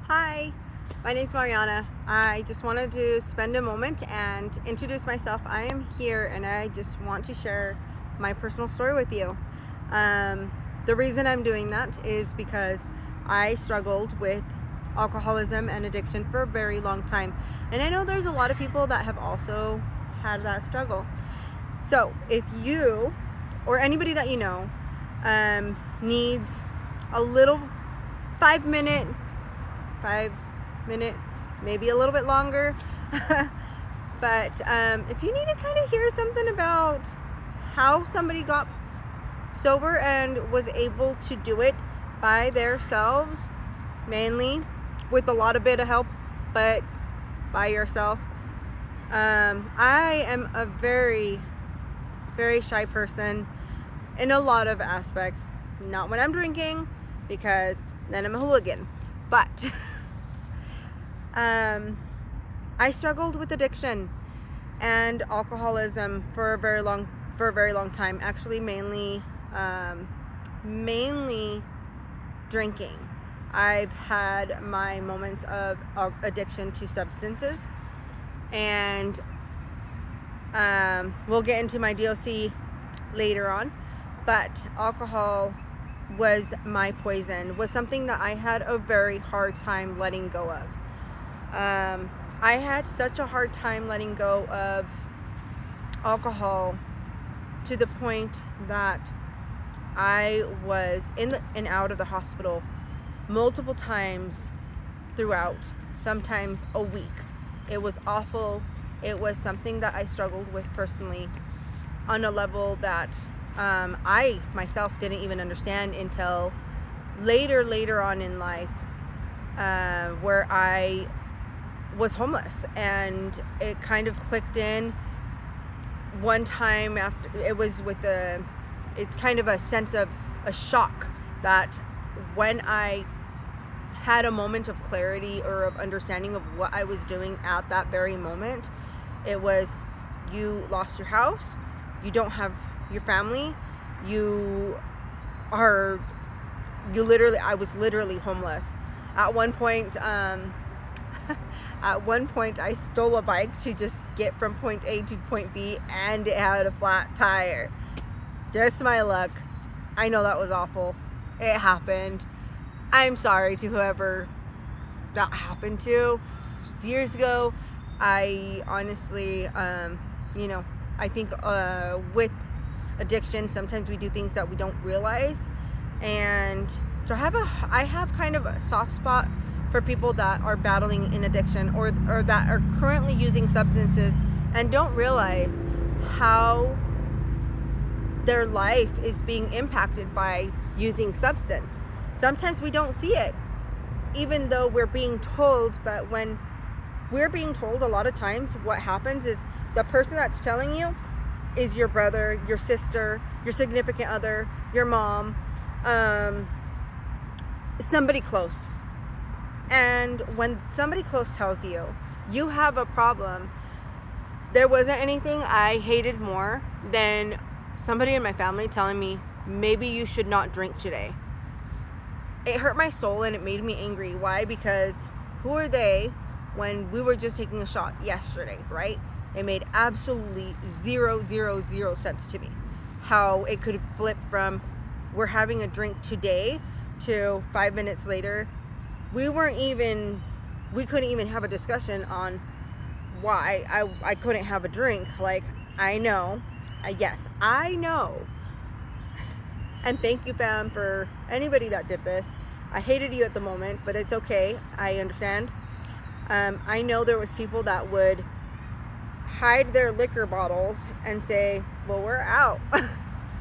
Hi, my name's Mariana. I just wanted to spend a moment and introduce myself. I am here and I just want to share my personal story with you. The reason I'm doing that is because I struggled with alcoholism and addiction for a very long time. And I know there's a lot of people that have also had that struggle. So if you or anybody that you know needs a little 5 minute 5 minute, maybe a little bit longer. But if you need to kind of hear something about how somebody got sober and was able to do it by themselves, mainly with a lot of bit of help, but by yourself. I am a very, very shy person in a lot of aspects. Not when I'm drinking, because then I'm a hooligan. But I struggled with addiction and alcoholism for a very long time. Actually, mainly drinking. I've had my moments of addiction to substances, and we'll get into my DOC later on. But alcohol was my poison, was something that I had a very hard time letting go of. I had such a hard time letting go of alcohol to the point that I was in and out of the hospital multiple times throughout, sometimes a week. It was awful. It was something that I struggled with personally on a level that I myself didn't even understand until later on in life, where I was homeless, and it kind of clicked in one time after. It was it's kind of a sense of a shock that when I had a moment of clarity or of understanding of what I was doing at that very moment, it was, you lost your house, you don't have your family, I was literally homeless. At one point, I stole a bike to just get from point A to point B, and it had a flat tire. Just my luck. I know that was awful. It happened. I'm sorry to whoever that happened to. Years ago, I honestly, I think with addiction, sometimes we do things that we don't realize. And so I have kind of a soft spot for people that are battling in addiction, or that are currently using substances and don't realize how their life is being impacted by using substance. Sometimes we don't see it, even though we're being told. But when we're being told, a lot of times what happens is the person that's telling you is your brother, your sister, your significant other, your mom, somebody close. And when somebody close tells you you have a problem, there wasn't anything I hated more than somebody in my family telling me, maybe you should not drink today. It hurt my soul and it made me angry. Why? Because who are they when we were just taking a shot yesterday, right? It made absolutely zero sense to me how it could flip from, we're having a drink today, to 5 minutes later we couldn't even have a discussion on why I couldn't have a drink. Like, I know. And thank you, fam, for anybody that did this. I hated you at the moment, but it's okay. I understand. I know there was people that would hide their liquor bottles and say, well, we're out.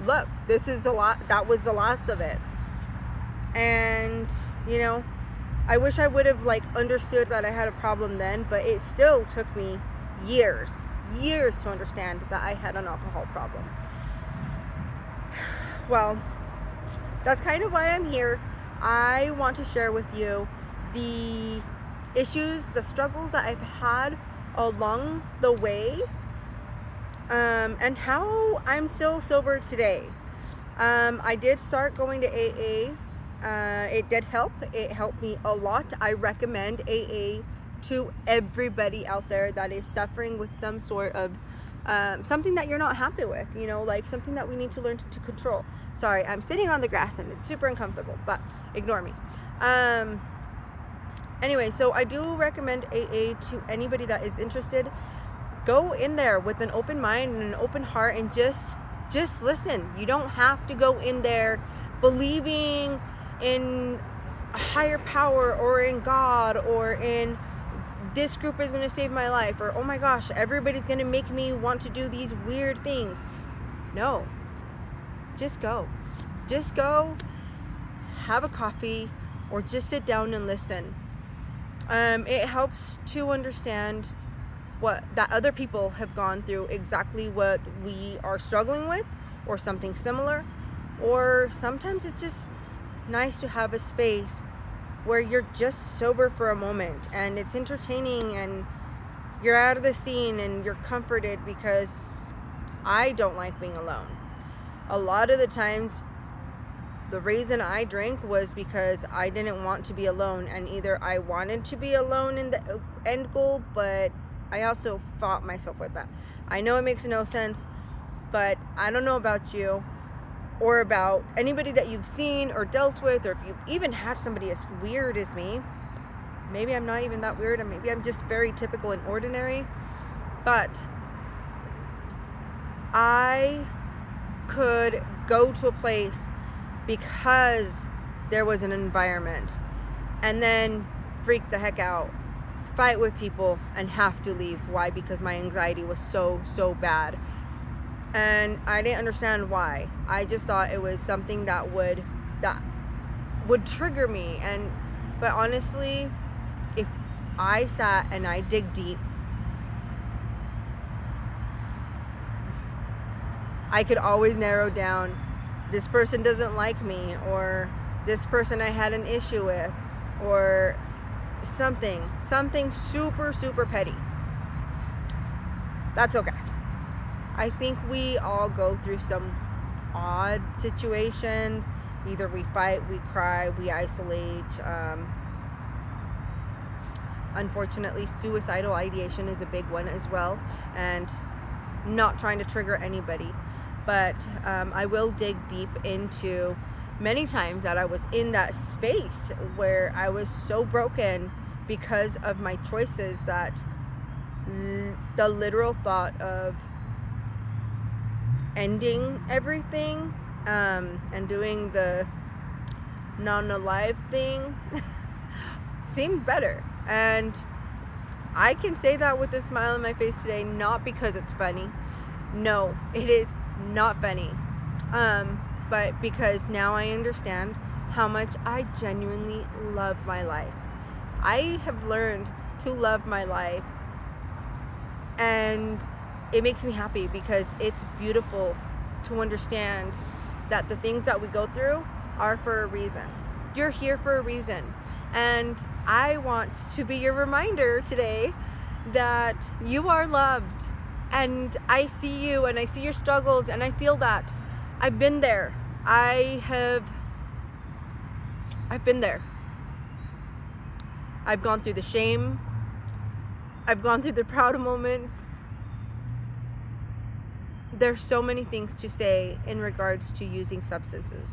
Look, that was the last of it. And, I wish I would have understood that I had a problem then, but it still took me years to understand that I had an alcohol problem. Well, that's kind of why I'm here. I want to share with you the issues, the struggles that I've had along the way, and how I'm still sober today. I did start going to AA it did help. It helped me a lot. I recommend AA to everybody out there that is suffering with some sort of something that you're not happy with, you know, like something that we need to learn to control. Sorry, I'm sitting on the grass and it's super uncomfortable, but ignore me. Anyway, so I do recommend AA to anybody that is interested. Go in there with an open mind and an open heart and just listen. You don't have to go in there believing in a higher power or in God or in this group is going to save my life, or oh my gosh, everybody's going to make me want to do these weird things. No, just go have a coffee or just sit down and listen. It helps to understand that other people have gone through exactly what we are struggling with or something similar, or sometimes it's just nice to have a space where you're just sober for a moment and it's entertaining and you're out of the scene and you're comforted, because I don't like being alone. A lot of the times the reason I drink was because I didn't want to be alone, and either I wanted to be alone in the end goal, but I also fought myself with that. I know it makes no sense, but I don't know about you or about anybody that you've seen or dealt with, or if you've even had somebody as weird as me. Maybe I'm not even that weird, and maybe I'm just very typical and ordinary, but I could go to a place because there was an environment and then freak the heck out, fight with people, and have to leave. Why? Because my anxiety was so bad, and I didn't understand why. I just thought it was something that would trigger me. But honestly, if I sat and I dig deep, I could always narrow down, this person doesn't like me, or this person I had an issue with, or something super petty. That's okay. I think we all go through some odd situations. Either we fight, we cry, we isolate. Unfortunately, suicidal ideation is a big one as well, and not trying to trigger anybody, but I will dig deep into many times that I was in that space where I was so broken because of my choices, that the literal thought of ending everything and doing the non-alive thing seemed better. And I can say that with a smile on my face today, not because it's funny. No, it is not funny. But because now I understand how much I genuinely love my life. I have learned to love my life, and it makes me happy because it's beautiful to understand that the things that we go through are for a reason. You're here for a reason. And I want to be your reminder today that you are loved. And I see you, and I see your struggles, and I feel that. I've been there. I've been there. I've gone through the shame. I've gone through the proud moments. There's so many things to say in regards to using substances,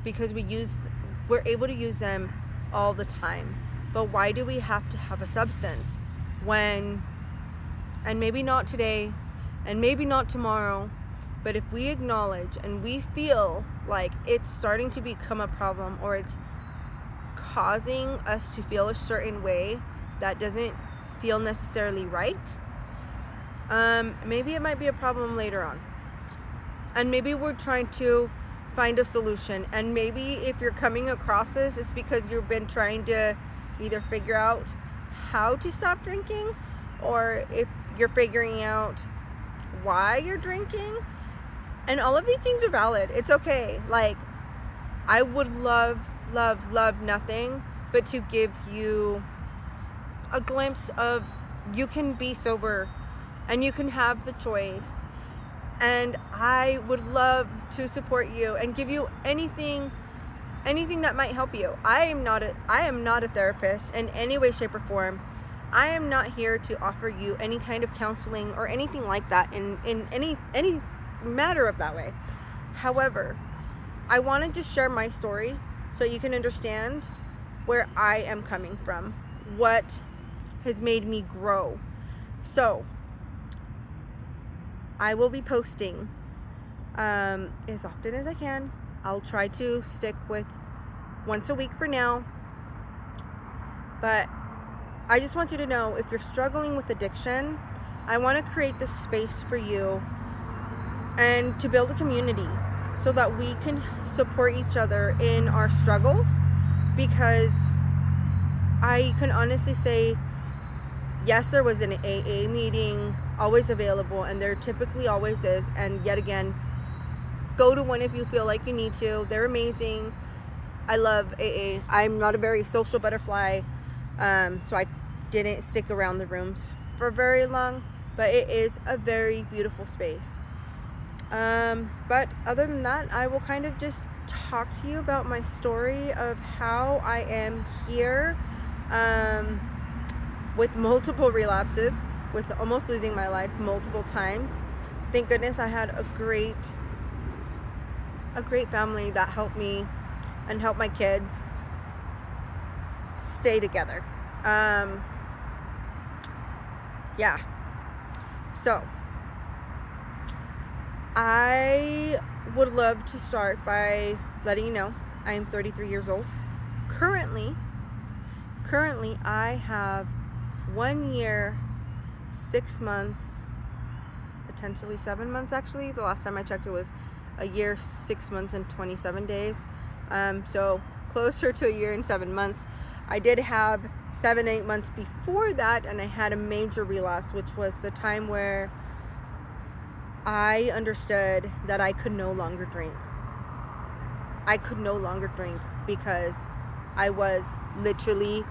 because we're able to use them all the time. But why do we have to have a substance when, and maybe not today, and maybe not tomorrow, but if we acknowledge and we feel like it's starting to become a problem, or it's causing us to feel a certain way that doesn't feel necessarily right, maybe it might be a problem later on. And maybe we're trying to find a solution. And maybe if you're coming across this, it's because you've been trying to either figure out how to stop drinking, or if you're figuring out why you're drinking. And all of these things are valid. It's okay. Like, I would love nothing but to give you a glimpse of, you can be sober and you can have the choice. And I would love to support you and give you anything anything that might help you. I am not a therapist in any way, shape, or form. I am not here to offer you any kind of counseling or anything like that in any matter of that way. However, I want to just share my story so you can understand where I am coming from, what has made me grow. So I will be posting as often as I can. I'll try to stick with once a week for now, but I just want you to know, if you're struggling with addiction, I want to create this space for you and to build a community so that we can support each other in our struggles, because I can honestly say, yes, there was an AA meeting always available, and there typically always is, and yet again, go to one if you feel like you need to. They're amazing. I love AA. I'm not a very social butterfly, so I didn't stick around the rooms for very long, but it is a very beautiful space. But other than that, I will kind of just talk to you about my story of how I am here with multiple relapses, with almost losing my life multiple times. Thank goodness I had a great family that helped me and helped my kids stay together. Yeah. So I would love to start by letting you know I am 33 years old. Currently I have 1 year, 6 months, potentially 7 months actually. The last time I checked, it was a year, 6 months, and 27 days. So closer to a year and 7 months. I did have 7-8 months before that, and I had a major relapse, which was the time where I understood that I could no longer drink. I could no longer drink because I was literally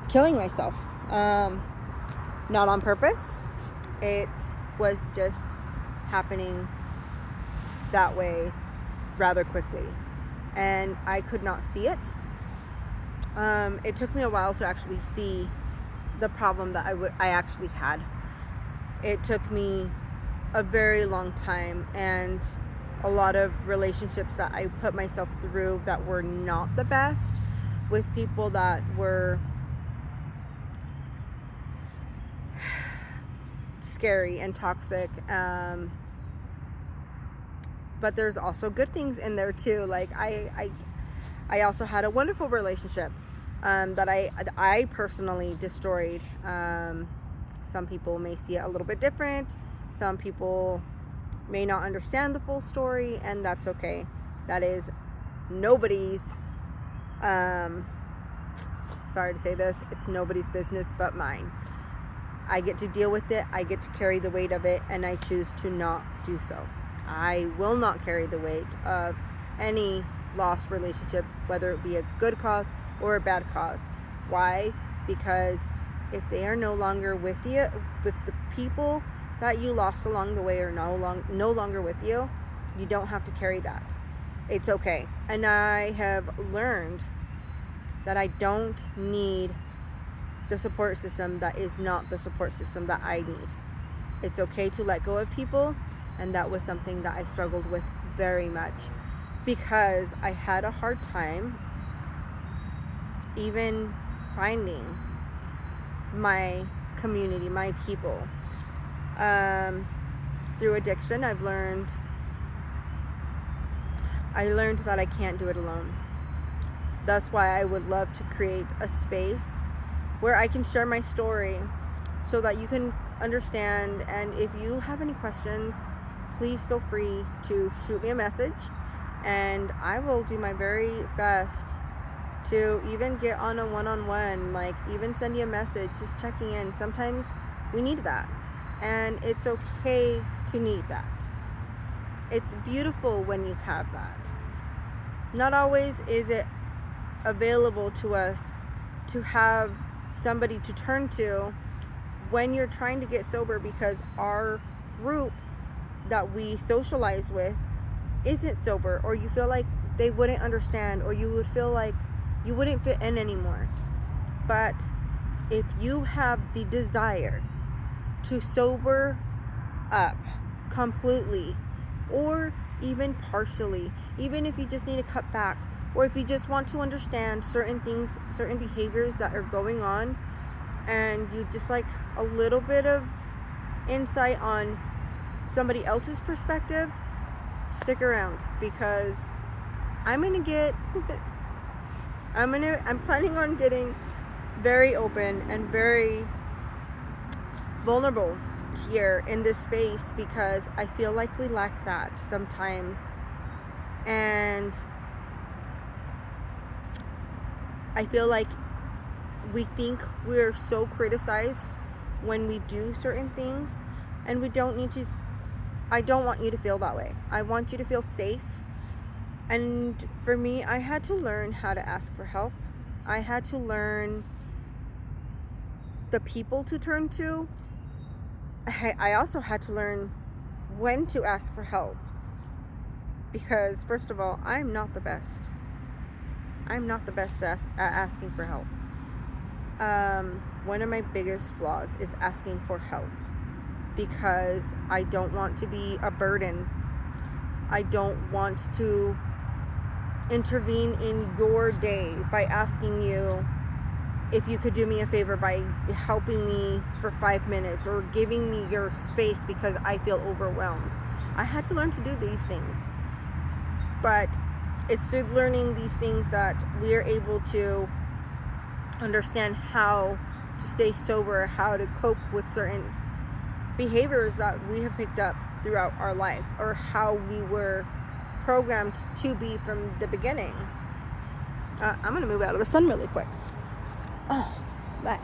killing myself. Not on purpose. It was just happening that way rather quickly, and I could not see it. It took me a while to actually see the problem that I actually had. It took me a very long time, and a lot of relationships that I put myself through that were not the best, with people that were scary and toxic. But there's also good things in there too. Like I also had a wonderful relationship that I personally destroyed. Some people may see it a little bit different. Some people may not understand the full story, and that's okay. That is nobody's, sorry to say this, it's nobody's business but mine. I get to deal with it. I get to carry the weight of it, and I choose to not do so. I will not carry the weight of any lost relationship, whether it be a good cause or a bad cause. Why? Because if they are no longer with you, with the people that you lost along the way are no longer with you, you don't have to carry that. It's okay. And I have learned that I don't need the support system that is not the support system that I need. It's okay to let go of people, and that was something that I struggled with very much, because I had a hard time even finding my community, my people. Through addiction, I learned that I can't do it alone. That's why I would love to create a space where I can share my story so that you can understand. And if you have any questions, please feel free to shoot me a message, and I will do my very best to even get on a one-on-one, like even send you a message, just checking in. Sometimes we need that, and it's okay to need that. It's beautiful when you have that. Not always is it available to us to have somebody to turn to when you're trying to get sober, because our group that we socialize with isn't sober, or you feel like they wouldn't understand, or you would feel like you wouldn't fit in anymore. But if you have the desire to sober up completely, or even partially, even if you just need to cut back, or if you just want to understand certain things, certain behaviors that are going on, and you just like a little bit of insight on somebody else's perspective, stick around, because I'm planning on getting very open and very vulnerable here in this space, because I feel like we lack that sometimes. And I feel like we think we're so criticized when we do certain things, and we don't need to. I don't want you to feel that way. I want you to feel safe. And for me, I had to learn how to ask for help. I had to learn the people to turn to. I also had to learn when to ask for help. Because, first of all, I'm not the best. I'm not the best at asking for help. One of my biggest flaws is asking for help, because I don't want to be a burden. I don't want to intervene in your day by asking you if you could do me a favor by helping me for 5 minutes, or giving me your space because I feel overwhelmed. I had to learn to do these things. But it's through learning these things that we are able to understand how to stay sober, how to cope with certain behaviors that we have picked up throughout our life, or how we were programmed to be from the beginning. I'm going to move out of the sun really quick. Oh, bye.